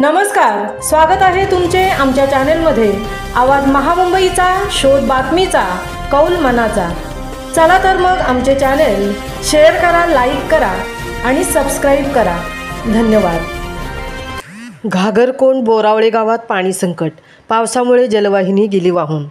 नमस्कार, स्वागत आहे तुमचे आमच्या चॅनलमध्ये। आवाज महामुंबईचा, शोध बातमीचा, कौल मनाचा। चला तर मग आमचे चॅनल शेअर करा, लाईक करा आणि सबस्क्राइब करा। धन्यवाद। घागरकोंड बोरावळे गावात पाणी संकट, पावसामुळे जलवाहिनी गेली वाहून।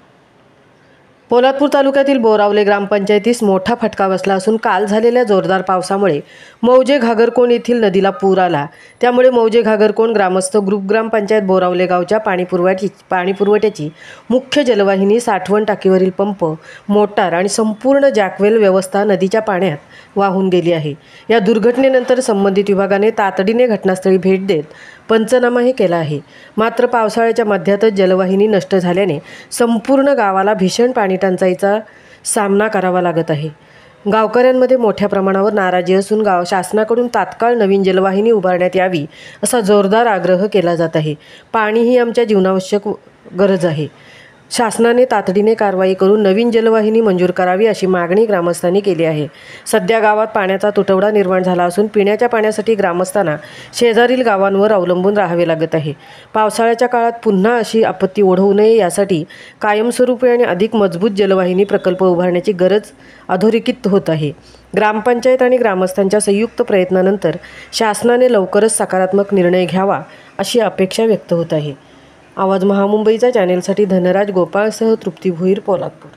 पोलादपूर तालुक्यातील बोरावळे ग्रामपंचायतीस मोठा फटका बसला असून काल झालेल्या जोरदार पावसामुळे मौजे घागरकोंड येथील नदीला पूर आला। त्यामुळे मौजे घागरकोंड ग्रामस्थ ग्रुप ग्रामपंचायत बोरावळे गावच्या पाणीपुरवठ्याची मुख्य जलवाहिनी, साठवण टाकीवरील पंप, मोटार आणि संपूर्ण जॅकवेल व्यवस्था नदीच्या पाण्यात वाहून गेली आहे। या दुर्घटनेनंतर संबंधित विभागाने तातडीने घटनास्थळी भेट देत पंचनामाही केला आहे। मात्र पावसाळ्याच्या मध्यातच जलवाहिनी नष्ट झाल्याने संपूर्ण गावाला भीषण पाणी टंचाईचा सामना करावा लागत आहे। गावकऱ्यांमध्ये मोठ्या प्रमाणावर नाराजी असून शासनाकडून तात्काळ नवीन जलवाहिनी उभारण्यात यावी असा जोरदार आग्रह केला जात आहे। पाणी ही आमच्या जीवनावश्यक गरज आहे। शासनाने तातडीने कारवाई करून नवीन जलवाहिनी मंजूर करावी अशी मागणी ग्रामस्थांनी केली आहे। सध्या गावात पाण्याचा तुटवडा निर्माण झाला असून पिण्याच्या पाण्यासाठी ग्रामस्थांना शेजारील गावांवर अवलंबून राहावे लागत आहे। पावसाळ्याच्या काळात पुन्हा अशी आपत्ती ओढवू नये यासाठी कायमस्वरूपी आणि अधिक मजबूत जलवाहिनी प्रकल्प उभारण्याची गरज अधोरेखित होत आहे। ग्रामपंचायत आणि ग्रामस्थांच्या संयुक्त प्रयत्नानंतर शासनाने लवकरच सकारात्मक निर्णय घ्यावा अशी अपेक्षा व्यक्त होत आहे। आवाज महामुंबईचा चॅनेलसाठी धनराज गोपाळसह तृप्ती भोईर, पोलादपूर।